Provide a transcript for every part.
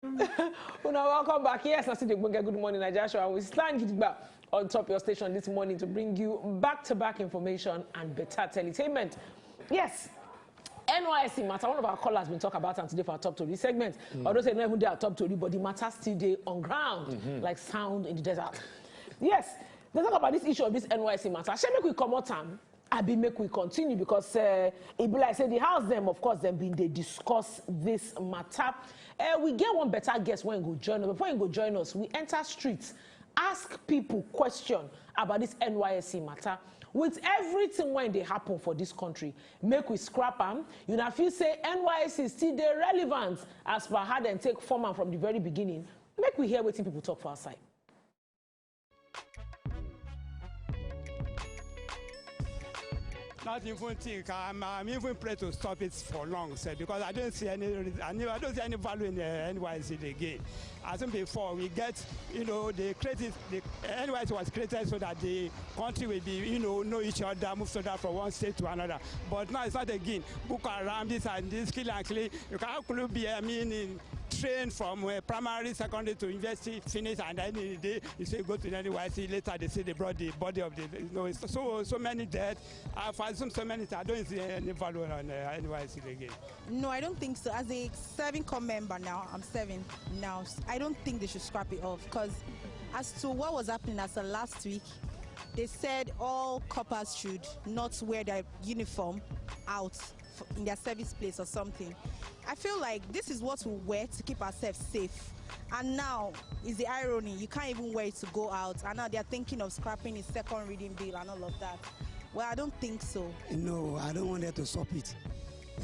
Welcome back. Yes, I see the good morning, Naija. And we stand on top of your station this morning to bring you back-to-back information and better entertainment. Yes. NYSC matter, one of our callers been talking about and today for our top story segment. Although they not even their top story, but the matter still day on ground, like sound in the desert. Yes, they talk about this issue of this NYSC matter. Shall make we come out time? I be make we continue because it be like say the house them, of course, them been they discuss this matter. We get one better guest when you go join us. Before you go join us, we enter streets, ask people question about this NYSC matter. With everything when they happen for this country, make we scrap them. You know, if you say NYSC is still the relevant as per how they take form from the very beginning, make we hear what people talk for our side. Not even think I'm even praying to stop it for long, sir, because I don't see any I don't see any value in the NYSC again. As in before, we get, you know, the NYSC was created so that the country will be, you know each other, move so that from one state to another. But now it's not again. Book around this and this, kill and clean. You can't be trained from primary, secondary to university, finish, and then in the day you say go to the NYSC. Later they say they brought the body of the, you know, so many dead. I've assumed so many. I don't see any value on NYSC again. No, I don't think so. As a serving corps member now, I'm serving now. I don't think they should scrap it off because as to what was happening as of last week, they said all corpers should not wear their uniform out in their service place or something. I feel like this is what we wear to keep ourselves safe. And now is the irony, you can't even wear it to go out. And now they're thinking of scrapping the second reading bill and all of that. Well, I don't think so. No, I don't want them to stop it.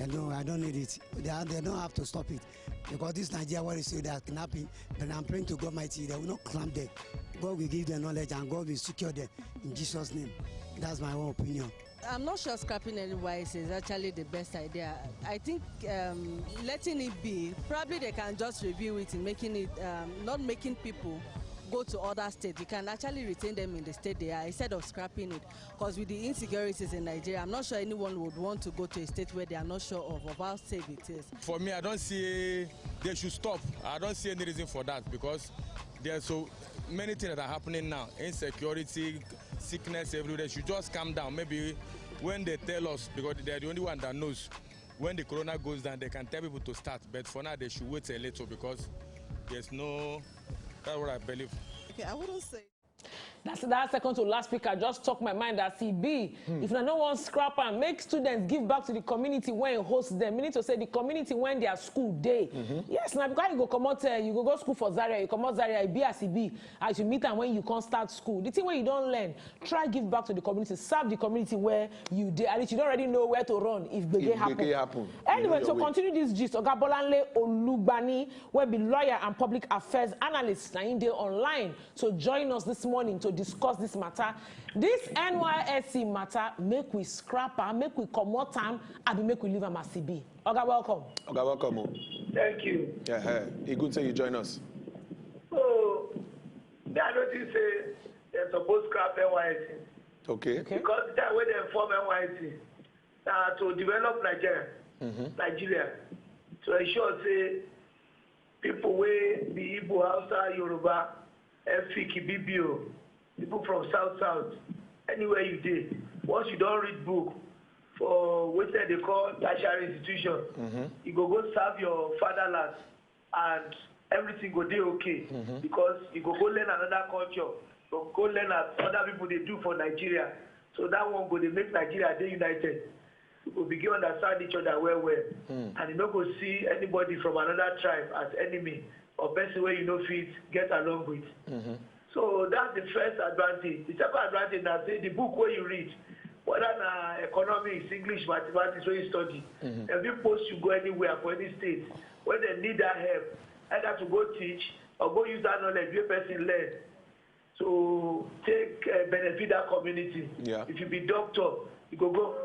No, I don't need it. They don't have to stop it. Because this Nigeria, what they say, they are kidnapping. But I'm praying to God Almighty, they will not clamp them. God will give them knowledge and God will secure them in Jesus' name. That's my own opinion. I'm not sure scrapping NYSC is actually the best idea. I think letting it be, probably they can just review it and making it, not making people go to other states. You can actually retain them in the state they are instead of scrapping it. Because with the insecurities in Nigeria, I'm not sure anyone would want to go to a state where they are not sure of how safe it is. For me, I don't see they should stop. I don't see any reason for that because there are so many things that are happening now. Insecurity, sickness everywhere. They should just calm down. Maybe when they tell us, because they're the only one that knows, when the corona goes down, they can tell people to start. But for now, they should wait a little because there's no. That's what I believe. Okay, I wouldn't say. That second to last speaker just talk my mind as CB. If no one scrap and make students give back to the community when it hosts them. We need to say the community when their school day. Yes, now because you go come out, you go school for Zaria, you come out Zaria, you be as CB, as you meet them when you can't start school. The thing where you don't learn, try give back to the community, serve the community where you did. At least you don't already know where to run if it happen. Anyway, to continue this gist, Oga Bolanle Olugbani will be lawyer and public affairs analyst now in there online. So join us this morning to discuss this matter. This NYSC matter, make we scrap her, make we come more time, and make we leave them as CB. Oga, welcome. Oga, welcome. Thank you. Yeah, it's good to you join us. So, I noticed they're supposed to scrap NYSC. Okay. Because that way they form NYSC to develop Nigeria, to ensure say people where the Igbo, Hausa, Yoruba, Efik, BBO, people from South, anywhere you did. Once you don't read book for what they call tertiary institution, you go serve your fatherland and everything go do okay because you go learn another culture, you go learn as other people they do for Nigeria. So that one go they make Nigeria they united. We will begin to understand each other well. And you don't go see anybody from another tribe as enemy or person where you know fit get along with. So that's the first advantage. The second advantage is that the book where you read, whether economics, English, mathematics, where you study, every post you go anywhere for any state, when they need that help, either to go teach or go use that knowledge, your person learn. So take benefit that community. Yeah. If you be doctor, you go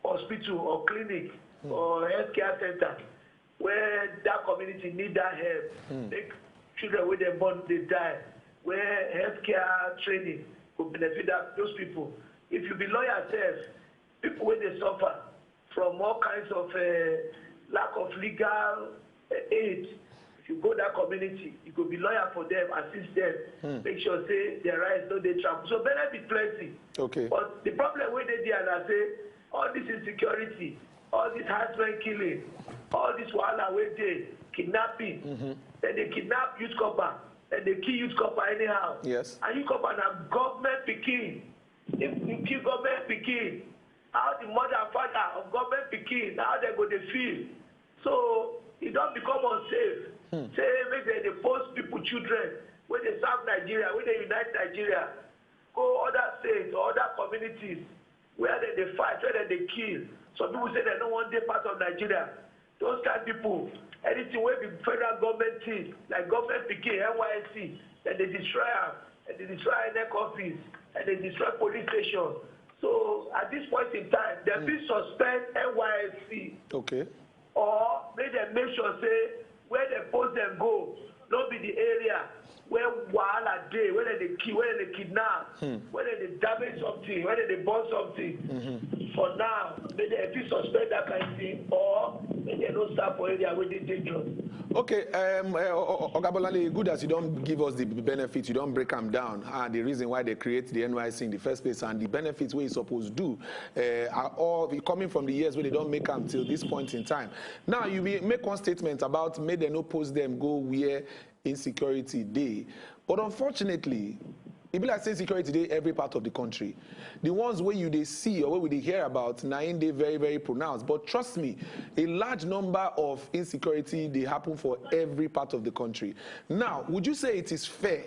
hospital or clinic or healthcare center where that community need that help. Make children with them born they die, where healthcare training will benefit those people. If you be lawyer self, people where they suffer from all kinds of lack of legal aid. If you go that community, you could be lawyer for them, assist them, make sure say their rights no dey trampled. So benefit plenty. Okay. But the problem with the there, I say all this insecurity, all this harassment killing, all this wahala wey dey, kidnapping, then they kidnap youth copper, then they kill youth copper anyhow. Yes. And youth copper na government pikin. If you kill government pikin, how the mother and father of government pikin, how they go dey feel. So it don't become unsafe. Say make they post people, children, when they serve Nigeria, when they unite Nigeria, go other states or other communities where they fight, where they kill. Some people say they don't want to be part of Nigeria. Those kind of people, anything where the federal government thing, like government pikin, NYSC, then they destroy them, and they destroy NEC office, and they destroy police station. So at this point in time, they will suspend NYSC. Okay. Or make them make sure say where they post them go, not be the area where wahala dey, where they kill, where they kidnap, where they damage something, where they burn something. For now, may they suspend that kind of thing, or may they don't start for area where they dangerous. Okay, Ogabolale, good as you don't give us the benefits, you don't break them down, and the reason why they create the NYSC in the first place, and the benefits where you're supposed to do are all coming from the years where they don't make them till this point in time. Now, you make one statement about may they no post them go where insecurity day, but unfortunately, it be like saying security day every part of the country. The ones where you they see or where they hear about, now they very, very pronounced. But trust me, a large number of insecurity they happen for every part of the country. Now, would you say it is fair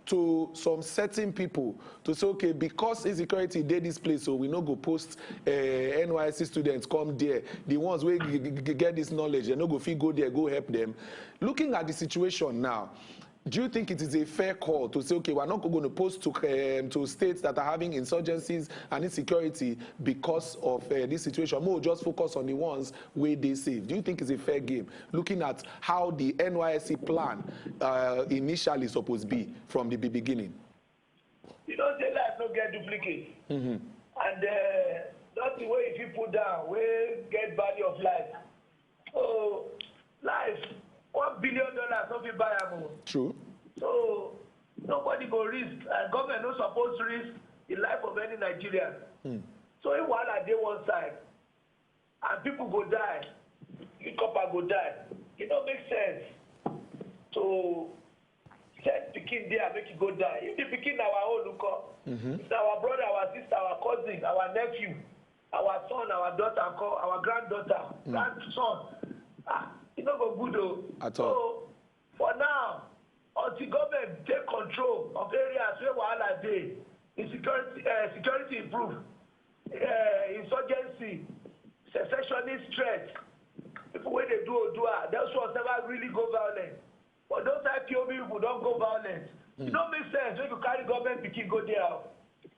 to some certain people to say, okay, because insecurity did this place, so we no go post NYSC students come there. The ones where get this knowledge, they no go fit go there, go help them. Looking at the situation now, do you think it is a fair call to say, okay, we're not going to post to states that are having insurgencies and insecurity because of this situation? More just focus on the ones where they save. Do you think it's a fair game, looking at how the NYSC plan initially supposed to be from the beginning? You know, say life no get duplicate. And that's the way if you put down, we get value of life. So life, $1 billion don't be buyable. True. So nobody go risk, and government not supposed to risk the life of any Nigerian. So if one are there one side, and people go die, you copper go die. It don't make sense to send Pekin there and make it go die. If the Pekin our own, look up, it's our brother, our sister, our cousin, our nephew, our son, our daughter, our granddaughter, grandson. It's not go good though. At all. So for now, until government take control of areas where wahala dey, security improve, insurgency, secessionist threat, people wey dey do Odua, those ones never really go violent. But those IPOB people don't go violent. It don't make sense when you carry government pikin go there,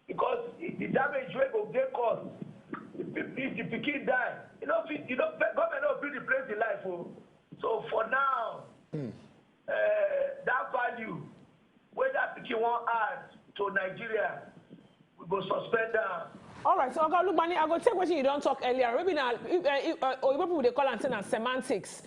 because the damage wey go dey caused. If the pikin die, government don't build the place in life. So for now, that value, where that pikin won't add to Nigeria, we go suspend that. All right, so look, Manny, I go take what you don't talk earlier. Maybe now, or people they call and semantics.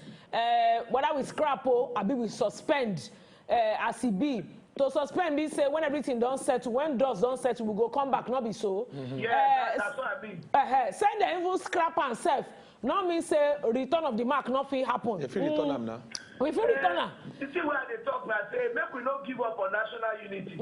Whether we scrap or we suspend as it be. To suspend means say when everything don't settle, when doors don't settle, we go come back, not be so. Yeah, that's what I mean. Send the even scrap and self. Not mean say return of the mark, nothing happen. If you return them now. If you return them. You see where they talk now, say, make we not give up on national unity.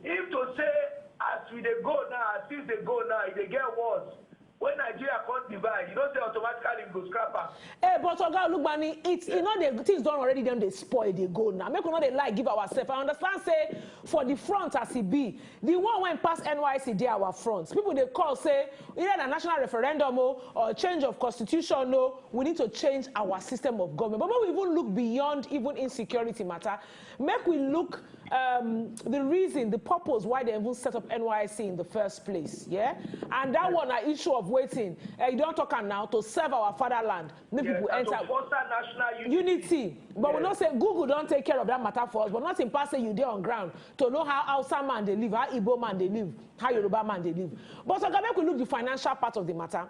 If to say, as we they go now, as if they go now, if they get worse, when Nigeria can't divide, you don't say automatically go scrapper. But Oga, look, Manny, it's you know the things done already. Then they spoil, they go now. Make we not they lie, give ourselves. I understand. Say for the front as it be, the one went past NYSC, they our fronts. People they call say either a national referendum or change of constitution. No, we need to change our system of government. But when we even look beyond even insecurity matter, make we look the reason, the purpose why they even set up NYSC in the first place. Yeah, and that one an issue of waiting. You don't talk now to serve our fatherland. Make people enter to foster national unity. But we not say Google don't take care of that matter for us. But not in past say you there on ground to know how Hausa man they live, how Igbo man they live, how Yoruba man they live. But so make we look the financial part of the matter.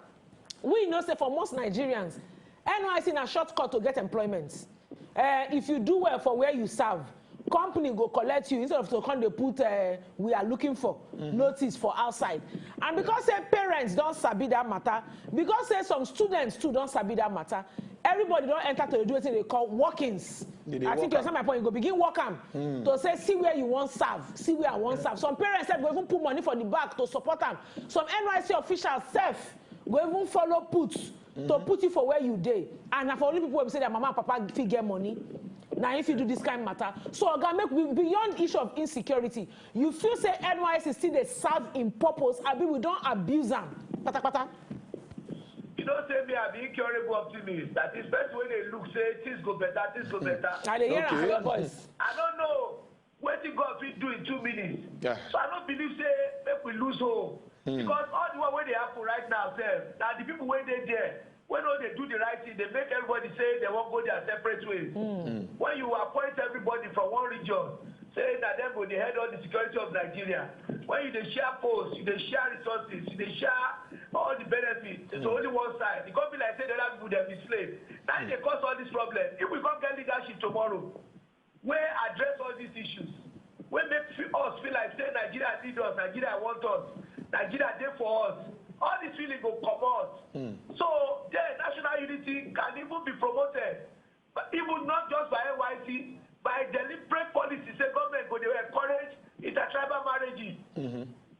We know say for most Nigerians, NYSC na shortcut to get employment. If you do well for where you serve, company go collect you instead of to come they put we are looking for notice for outside. And because say parents don't sabi that matter, because say some students too don't sabi that matter, everybody don't enter to do what they call walk-ins. I think you understand my point. You go begin walk them to say see where you want serve, see where I want serve. Some parents say go even put money for the back to support them. Some NYSC officials self go even follow put to put you for where you dey. And for only people who say that mama and papa fit get money. Now, if you do this kind of matter, so again, make beyond issue of insecurity, you feel say NYSC still they serve in purpose, I mean we don't abuse them. Pata pata. You don't say me I'm the incurable optimist. That is best when they look say things go better, things go better. I hear your voice. I don't know what you God will do in 2 minutes. Yeah. So I don't believe say make we lose hope. Because all the one where they happen right now, now the people when they there. When they do the right thing, they make everybody say they won't go their separate ways. When you appoint everybody from one region, saying that them go they head all the security of Nigeria. When you they share posts, you they share resources, you they share all the benefits. It's only one side. The company like say the other people they be slaves. Now they cause all this problem. If we can't get leadership tomorrow, we address all these issues. We make us feel like say Nigeria need us, Nigeria want us, Nigeria there for us. All this feeling will come out. So then national unity can even be promoted. But even not just by NYSC, by deliberate policy, say government go they encourage intertribal marriages.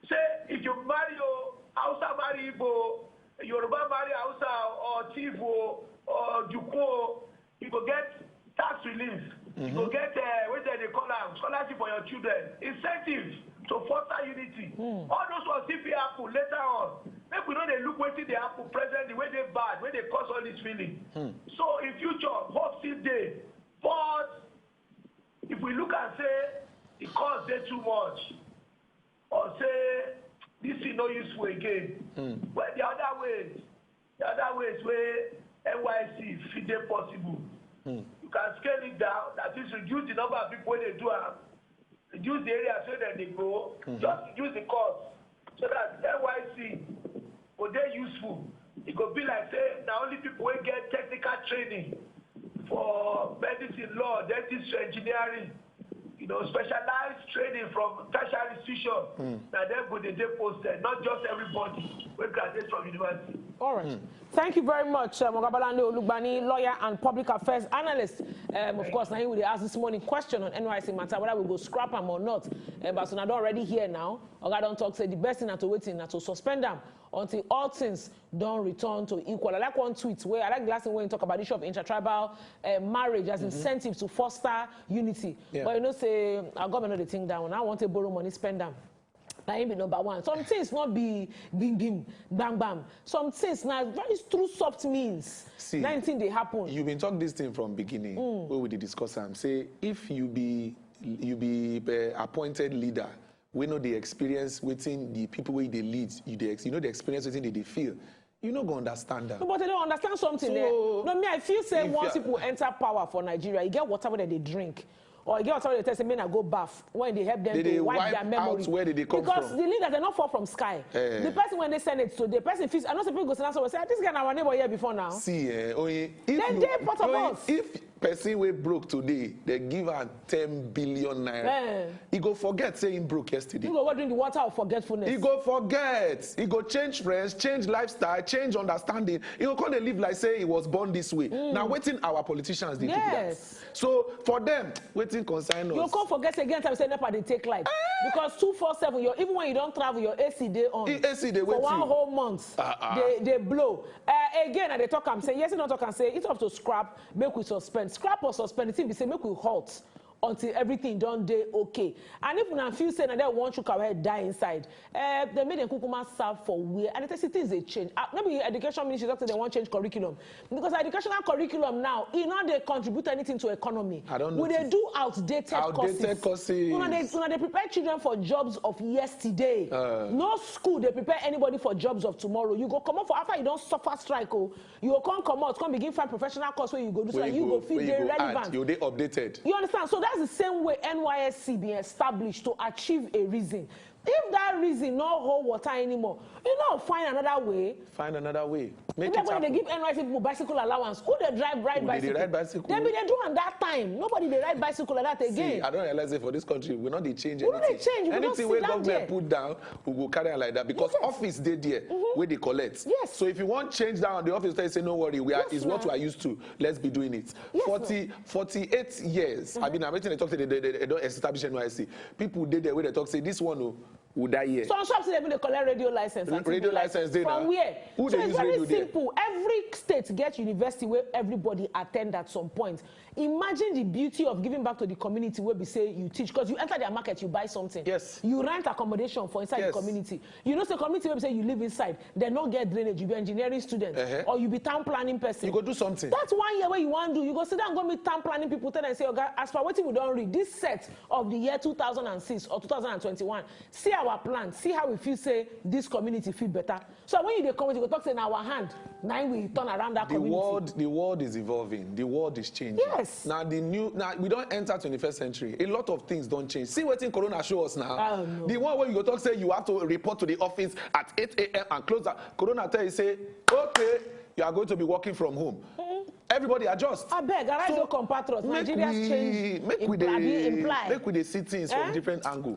Say if you marry Hausa marry Igbo, Yoruba marry Hausa or Tivo or Juko, you go get tax relief. You go get what they call them, scholarship for your children. Incentives to foster unity. All those ones if it happen later on. Make we know they look what they happen present, the way they bad, where they cause all this feeling. So in future, hope still there. But if we look and say the cost they too much, or say this is no useful again. Well, the other ways where NYSC if they possible. You can scale it down, that is reduce the number of people when they do reduce the area so that they go, just reduce the cost. So that NYSC will they useful. It could be like say now only people will get technical training for medicine, law, dentistry, engineering, specialized training from tertiary institution. Now then go they posted, not just everybody will graduate from university. All right. Thank you very much, Mogabalande Olugbani, lawyer and public affairs analyst. Of course, now he will ask this morning question on NYSC matter, whether we go scrap them or not. But so now already here now. Oga don't talk, say the best thing to waiting to suspend them until all things don't return to equal. I like one tweet where I like the last thing when you talk about the issue of intertribal marriage as incentive to foster unity. Yeah. But say our government know the thing down. I want to borrow money, spend them. That ain't be number one. Some things not be bim bim, bam bam. Some things now very through soft means. See, 19 they happen. You've been talking this thing from beginning where we discuss them. Say if you be appointed leader, we know the experience within the people where they lead. You know the experience within they feel. You not gonna understand that. No, but they don't understand something there. No, me I feel say once people enter power for Nigeria, you get whatever that they drink. Or you get whatever they tell them, I go bath when they help them to wipe their memory. Out where did they come because from? the leaders they not fall from sky. The person when they send it to the person feels. I know some people go to answer say this guy our neighbor here before now. See, then they part of us. If person we broke today, they give her 10 billion naira. He go forget saying broke yesterday. He go drink the water of forgetfulness. He go forget. He go change friends, change lifestyle, change understanding. He go come they live like say he was born this way. Now waiting our politicians did that. So for them, waiting concern us. You can't forget again time say never they take life. Because 247, even when you don't travel, your AC day on. AC day for one whole month. They blow. Again, and they talk and say, yes, you don't talk and say, it's up to scrap, make we suspend. Scrap or suspend, it's say make we halt until everything done day okay. And if we feel saying that they want you to die inside, they made them kukuma serve for where, and it things they change. Maybe education ministry doctor they want to change curriculum because educational curriculum now, they contribute anything to economy. I don't know. When they do outdated courses. They prepare children for jobs of yesterday. No school they prepare anybody for jobs of tomorrow. You go come out for after you don't suffer strike. You go come out, come begin find professional course where you go do so that you go feel they relevant. You they updated. You understand? So that's the same way NYSC being established to achieve a reason. If that reason no hold water anymore, you know, find another way. Find another way. Make it When happen. they give NYSC people bicycle allowance, who they ride bicycle? They ride bicycle. They do on that time. Nobody they ride bicycle like that again. See, I don't realize it for this country. We not they change We anything. don't change. We Anything where government put down, we will carry on like that because office they there where they collect. Yes. So if you want change down, the office they say no worry, we are is what we are used to. Let's be doing it. Yes, 48 years. I mean, I'm waiting. They talk to they don't establish NYSC. People did there where they talk say this one will die here. Some shops they collect radio license. Radio license they from now. where? Who So they it's use very radio there? simple. Every state gets university where everybody attend at some point. Imagine the beauty of giving back to the community where we say you teach, because you enter their market, you buy something. Yes. You rent accommodation for inside the community. You know, the community where we say you live inside, they don't get drainage. You be engineering student or you be town planning person. You go do something. That's 1 year where you want to do. You go sit down and go meet town planning people, tell them and say, okay, as for what we don't read, this set of the year 2006 or 2021, see our plan, see how we feel say this community feel better. So when you come, you go talk say in our hand, now we turn around that community. The world is evolving. The world is changing. Yes. Now we don't enter 21st century. A lot of things don't change. See what in Corona show us now. No. The one where you go talk say you have to report to the office at 8 a.m. and close that. Corona tell you say, okay, you are going to be working from home. Everybody adjust. I beg, I so, compatriots. Nigeria's change. Make we see things from different angle.